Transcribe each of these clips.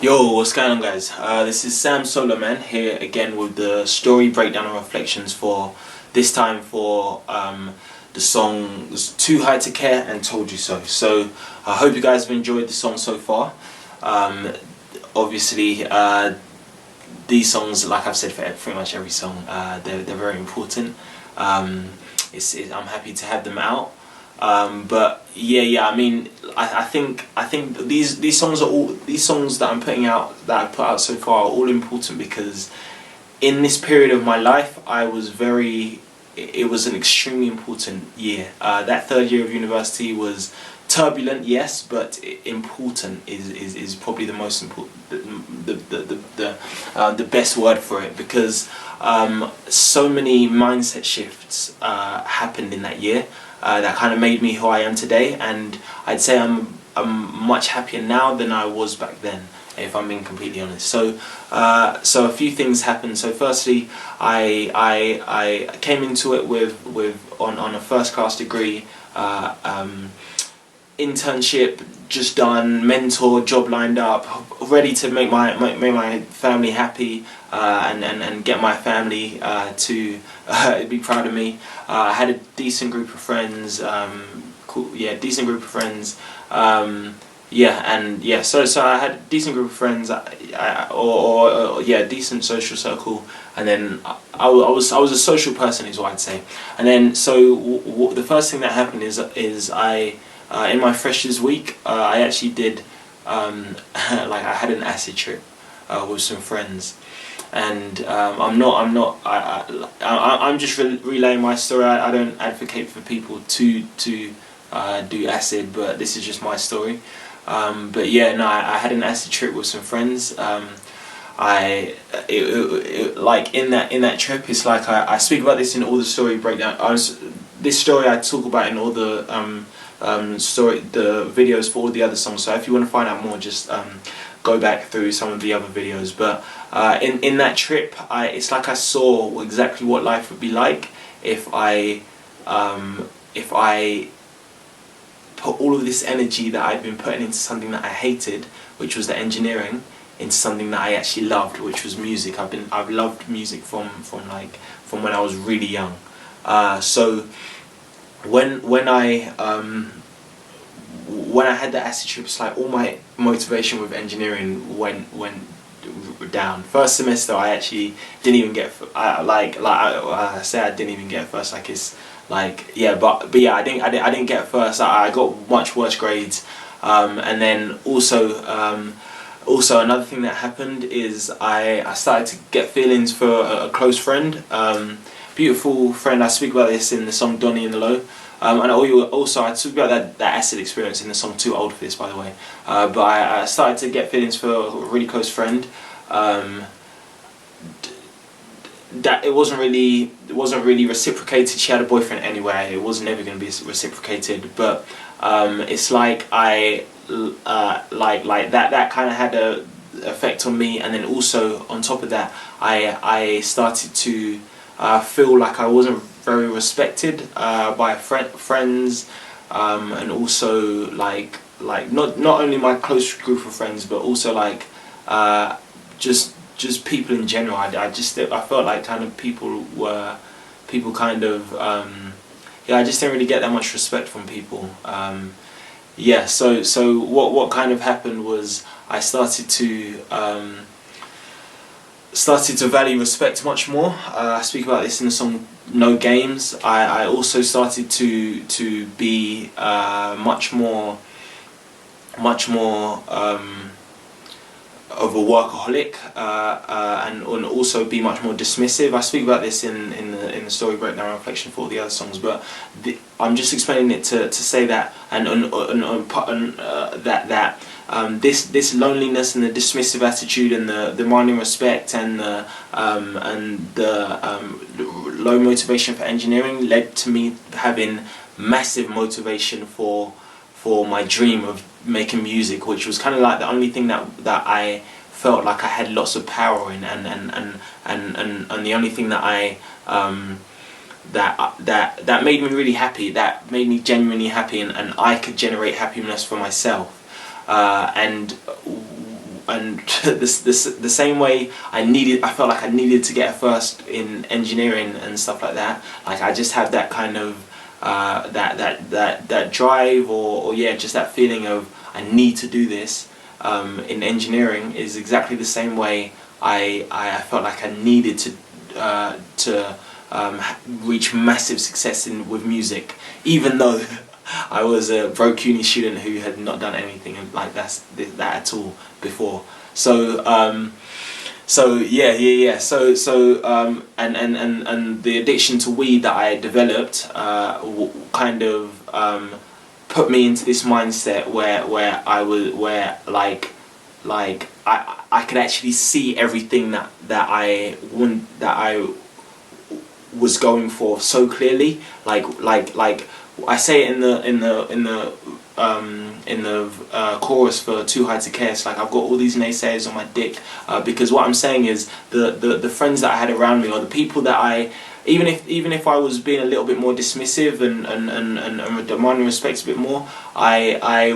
Yo, what's going on, guys? This is Sam Soloman here again with the story breakdown and reflections for this time for the songs Too High to Care and Told You So. So I hope you guys have enjoyed the song so far. Obviously, these songs, like I've said for pretty much every song, they're very important. I'm happy to have them out. But yeah. I mean, I think these songs that I'm putting out, that I've put out so far, are all important because in this period of my life, it was an extremely important year. That third year of university was turbulent, yes, but important is probably the most important, the best word for it, because so many mindset shifts happened in that year that kind of made me who I am today, and I'd say I'm much happier now than I was back then, if I'm being completely honest. So a few things happened. So firstly, I came into it on a first class degree, internship just done, mentor, job lined up, ready to make my family happy, and get my family to be proud of me. I had a decent group of friends, decent group of friends. So I had a decent group of friends, decent social circle, and then I was a social person, is what I'd say. And then so the first thing that happened is I in my freshers week, I actually did I had an acid trip with some friends, and I'm just relaying my story. I don't advocate for people to do acid, but this is just my story. But yeah, no, I had an acid trip with some friends. Like in that trip, it's like I speak about this in all the story breakdown. This story I talk about in all the the videos for all the other songs. So if you want to find out more, just go back through some of the other videos. But in that trip, it's like I saw exactly what life would be like if I put all of this energy that I'd been putting into something that I hated, which was the engineering, into something that I actually loved, which was music. I've loved music from when I was really young. So when I had the acid trip, it's like all my motivation with engineering went down. First semester, I actually didn't even get. I say I didn't even get first. Like it's like but yeah, I didn't get first. I got much worse grades, and then also another thing that happened is I started to get feelings for a close friend. Beautiful friend. I speak about this in the song Donny and the Low, and also I talk about that acid experience in the song Too Old for This, by the way. But I started to get feelings for a really close friend. That it wasn't really reciprocated. She had a boyfriend anyway. It was never going to be reciprocated. But it's like that kind of had a effect on me, and then also on top of that, I started to feel like I wasn't very respected by friends, and also like not only my close group of friends, but also like just people in general. I felt like kind of people kind of I just didn't really get that much respect from people. So what kind of happened was I started to value respect much more. I speak about this in the song No Games. I also started to be much more of a workaholic, and also be much more dismissive. I speak about this in the story breakdown and reflection for all the other songs, but I'm just explaining it to say that this loneliness and the dismissive attitude and the demanding respect and the low motivation for engineering led to me having massive motivation for my dream of making music, which was kind of like the only thing that I felt like I had lots of power in, and the only thing that that made me really happy, that made me genuinely happy, and I could generate happiness for myself. And the same way I felt like I needed to get a first in engineering and stuff like that. Like I just have that kind of that drive, or yeah, just that feeling of I need to do this. In engineering is exactly the same way I felt like I needed to reach massive success with music, even though I was a broke uni student who had not done anything like that at all before. So yeah. And the addiction to weed that I developed kind of put me into this mindset where I could actually see everything that I was going for so clearly. Like I say it in the chorus for Too High to Care. It's like I've got all these naysayers on my dick, because what I'm saying is the friends that I had around me, or the people that even if I was being a little bit more dismissive and demanding respect a bit more, I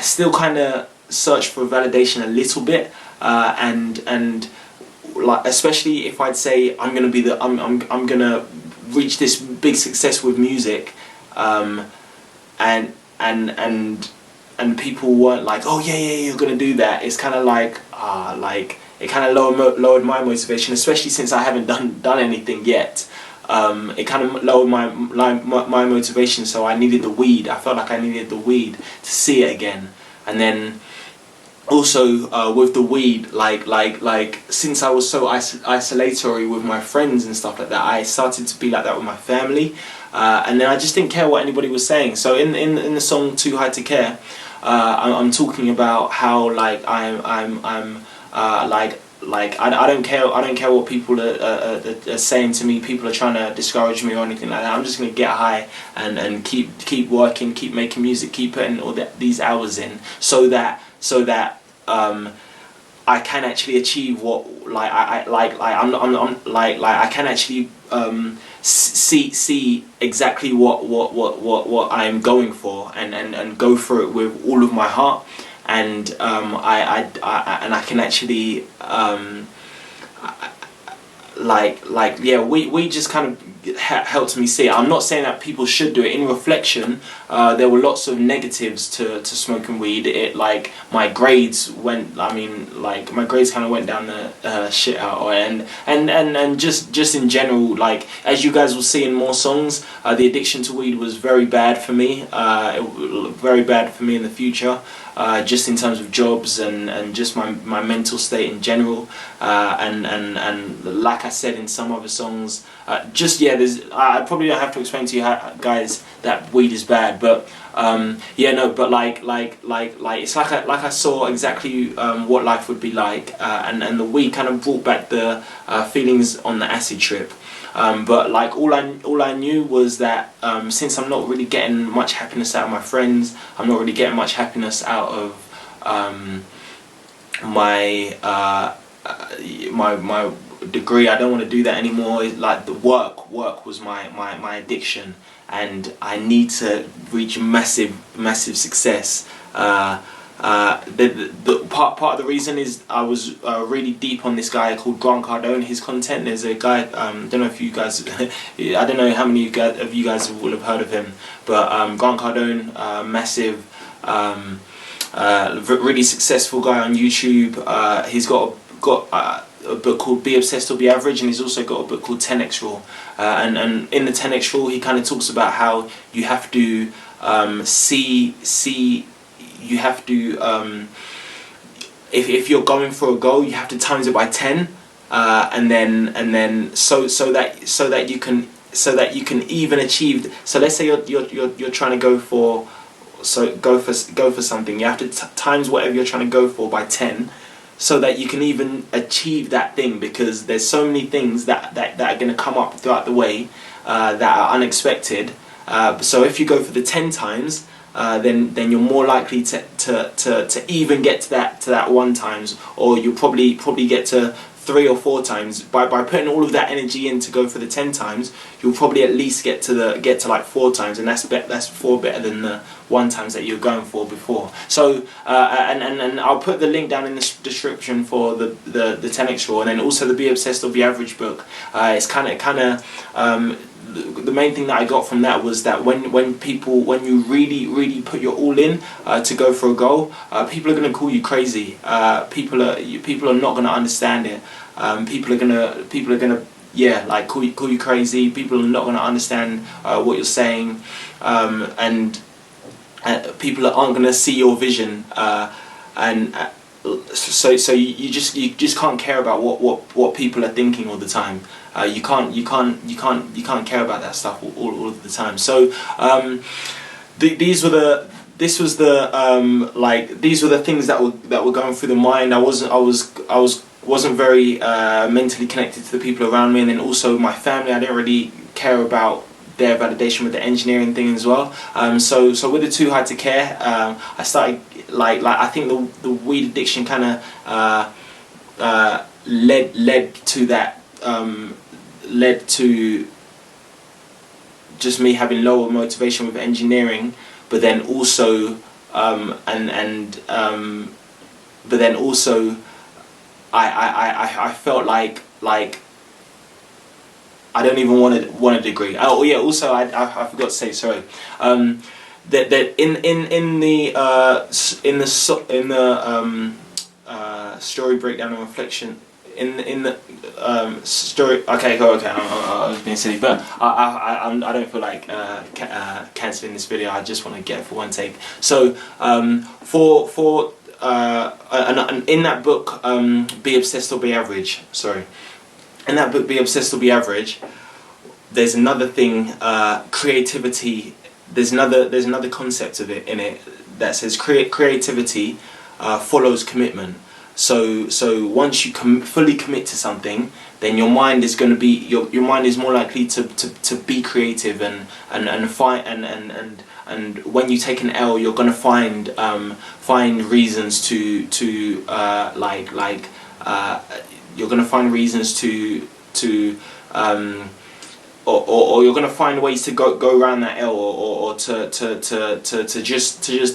still kind of searched for validation a little bit, and like especially if I'd say I'm gonna reach this big success with music, and people weren't like, oh yeah, you're gonna do that. It's kind of like it kind of lowered my motivation, especially since I haven't done anything yet. It kind of lowered my motivation, so I needed the weed. I felt like I needed the weed to see it again. And then also with the weed, like since I was so isolatory with my friends and stuff like that, I started to be like that with my family, and then I just didn't care what anybody was saying. So in the song Too High to Care, I'm talking about how like I don't care what people are saying to me. People are trying to discourage me or anything like that. I'm just gonna get high and keep working, keep making music, keep putting all these hours in, so that I can actually achieve what I can actually see exactly what I'm going for, and go for it with all of my heart, and I can actually we just kind of helped me see it. I'm not saying that people should do it. In reflection, there were lots of negatives to smoking weed. It like my grades went. My grades kind of went down the shit out, and just in general, like as you guys will see in more songs, the addiction to weed was very bad for me. Very bad for me in the future. Just in terms of jobs and just my mental state in general, and like I said in some other songs, I probably don't have to explain to you guys that weed is bad, but it's like I saw exactly what life would be like, and the weed kind of brought back the feelings on the acid trip. But like all I knew was that since I'm not really getting much happiness out of my friends, I'm not really getting much happiness out of my degree. I don't want to do that anymore. Like the work was my addiction, and I need to reach massive success. The part of the reason is I was really deep on this guy called Grant Cardone. His content. There's a guy. Don't know if you guys. I don't know how many of you guys will have heard of him. But Grant Cardone, massive, really successful guy on YouTube. He's got a book called Be Obsessed or Be Average, and he's also got a book called 10x Rule. And in the 10x Rule, he kind of talks about how you have to you have to if you're going for a goal, you have to times it by 10, and then so that you can even achieve. So let's say you're trying to go for something. You have to times whatever you're trying to go for by 10, so that you can even achieve that thing, because there's so many things that are going to come up throughout the way that are unexpected. So if you go for the 10 times, then you're more likely to even get to that 1 times, or you'll probably get to 3 or 4 times, by putting all of that energy in to go for the 10 times, you'll probably at least get to like 4 times, and that's 4 better than the 1 times that you're going for before. So and I'll put the link down in the description for the 10x rule, and then also the Be Obsessed or Be Average book. It's kind of the main thing that I got from that was that when you really put your all in to go for a goal, people are going to call you crazy. People are not going to understand it. People are gonna like call you crazy. People are not going to understand what you're saying, and people aren't going to see your vision, and so you just can't care about what people are thinking all the time. You can't care about that stuff all of the time. So these were the things that were going through the mind. I wasn't very mentally connected to the people around me, and then also my family. I didn't really care about their validation with the engineering thing as well. So with the too hard to care, I started like I think the weed addiction kind of led to that. Led to just me having lower motivation with engineering, but then also but then also I felt like I don't even want a degree. Oh yeah, also I forgot to say, sorry, that in the story breakdown and reflection, in the story. Okay, I was being silly, but I don't feel like cancelling this video. I just want to get it for one take. So and in that book, Be Obsessed or Be Average. Sorry, in that book, Be Obsessed or Be Average, there's another thing, creativity. There's another concept of it in it that says creativity follows commitment. So once you fully commit to something, then your mind is going to be your mind is more likely to be creative and find and when you take an L, you're going to find reasons to you're going to find reasons to or you're going to find ways to go around that L, or to just you're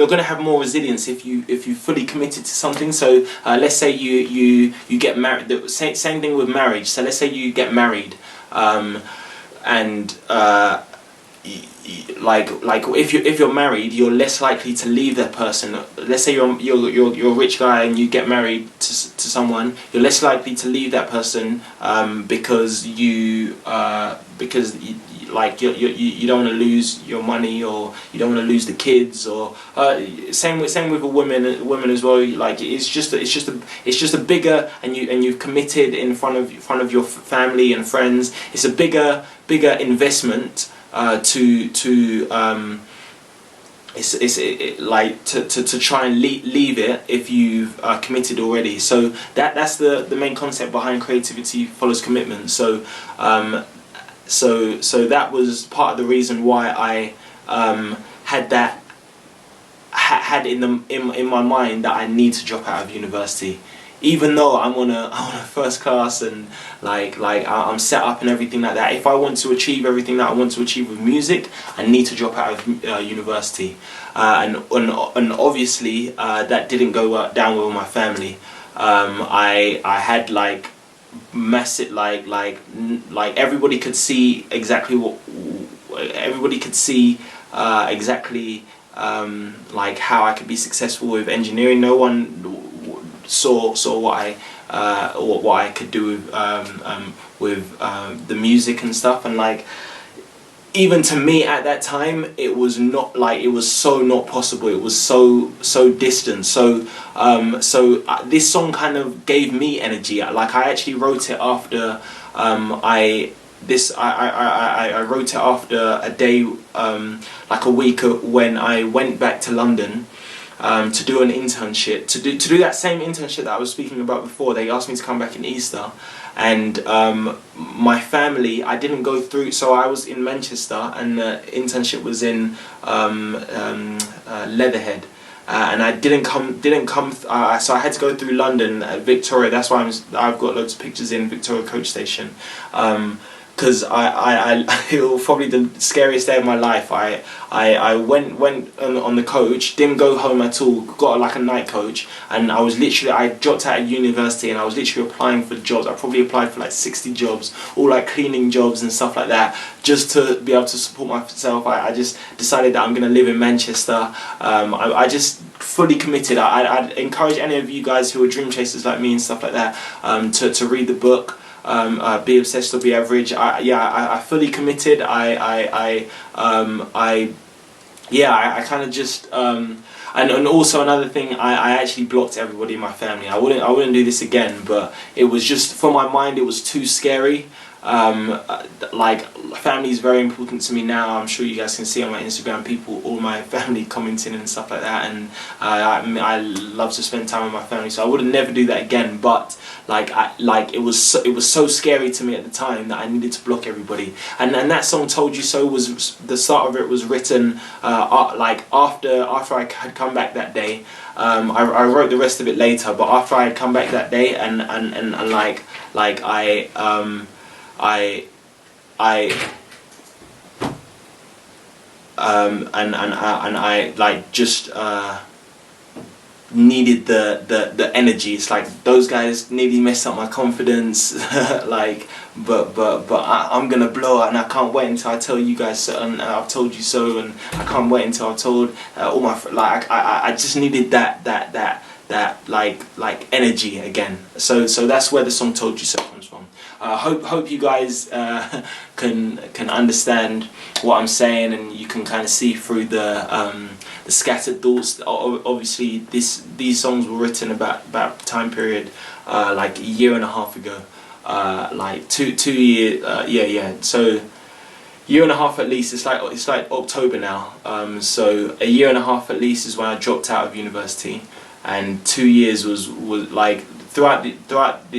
going to have more resilience if you fully committed to something. So let's say you get married. Same thing with marriage. So let's say you get married, and if you're married, you're less likely to leave that person. Let's say you're a rich guy and you get married to someone, you're less likely to leave that person because you don't want to lose your money, or you don't want to lose the kids, or same with a woman as well. Like it's just a bigger, and you've committed in front of your family and friends. It's a bigger investment. To try and leave it if you've committed already. So that's the main concept behind creativity follows commitment. So so that was part of the reason why I had in my mind that I need to drop out of university. Even though I'm on a first class and like I'm set up and everything like that, if I want to achieve everything that I want to achieve with music, I need to drop out of university. And obviously that didn't go down well with my family. I had like massive like everybody could see exactly what everybody could see exactly like how I could be successful with engineering. No one saw what I could do with the music and stuff, and like even to me at that time it was not like, it was so not possible, it was so distant. So this song kind of gave me energy. Like I actually wrote it after I wrote it after a day, like a week when I went back to London to do an internship, to do that same internship that I was speaking about before. They asked me to come back in Easter, and my family, I didn't go through, so I was in Manchester and the internship was in Leatherhead, and I didn't come. So I had to go through London, Victoria. That's why I've got loads of pictures in Victoria Coach Station. Because it was probably the scariest day of my life. I went on the coach, didn't go home at all, got like a night coach, and I dropped out of university and I was literally applying for jobs. I probably applied for like 60 jobs, all like cleaning jobs and stuff like that, just to be able to support myself. I just decided that I'm going to live in Manchester. I just fully committed. I'd encourage any of you guys who are dream chasers like me and stuff like that to read the book. Be obsessed or be average. I fully committed. I kind of just and also another thing, I actually blocked everybody in my family. I wouldn't do this again, but it was just, for my mind, it was too scary. Like, family is very important to me now. I'm sure you guys can see on my Instagram, all my family commenting and stuff like that, and I love to spend time with my family, so I would never do that again. But it was so scary to me at the time that I needed to block everybody. And that song "Told You So" was, the start of it was written like after I had come back that day. I wrote the rest of it later, but after I had come back that day, and I like just needed the energy. It's like those guys nearly messed up my confidence. Like, but I'm gonna blow it, and I can't wait until I tell you guys so, and I've told you so, and I can't wait until I've told all my I just needed that like energy again. So that's where the song "Told You So" comes from. Hope you guys can understand what I'm saying, and you can kind of see through the scattered thoughts. Obviously, these songs were written about time period like a year and a half ago, like 2 years. So year and a half at least. It's like October now. So a year and a half at least is when I dropped out of university, and 2 years was like throughout the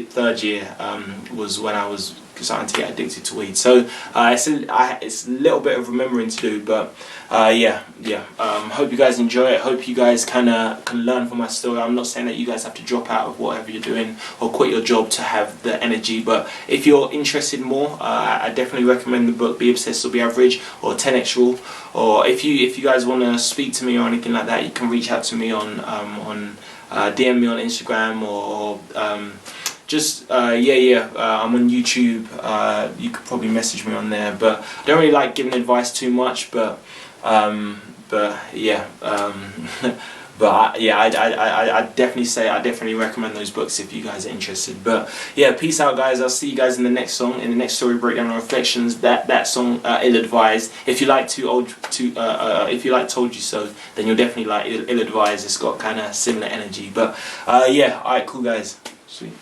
third year was when I was starting to get addicted to weed. So it's a little bit of remembering to do, but hope you guys enjoy it. Hope you guys can learn from my story. I'm not saying that you guys have to drop out of whatever you're doing or quit your job to have the energy, but if you're interested more, I definitely recommend the book "Be Obsessed or Be Average" or 10x Rule. Or if you guys want to speak to me or anything like that, you can reach out to me on DM me on Instagram, or I'm on YouTube. You could probably message me on there, but I don't really like giving advice too much. But I definitely recommend those books if you guys are interested. But yeah, peace out, guys. I'll see you guys in the next song, in the next story breakdown and reflections. That song, "Ill Advised." If you like if you like "Told You So," then you'll definitely like "Ill Advised." It's got kind of similar energy. But alright, cool, guys. Sweet.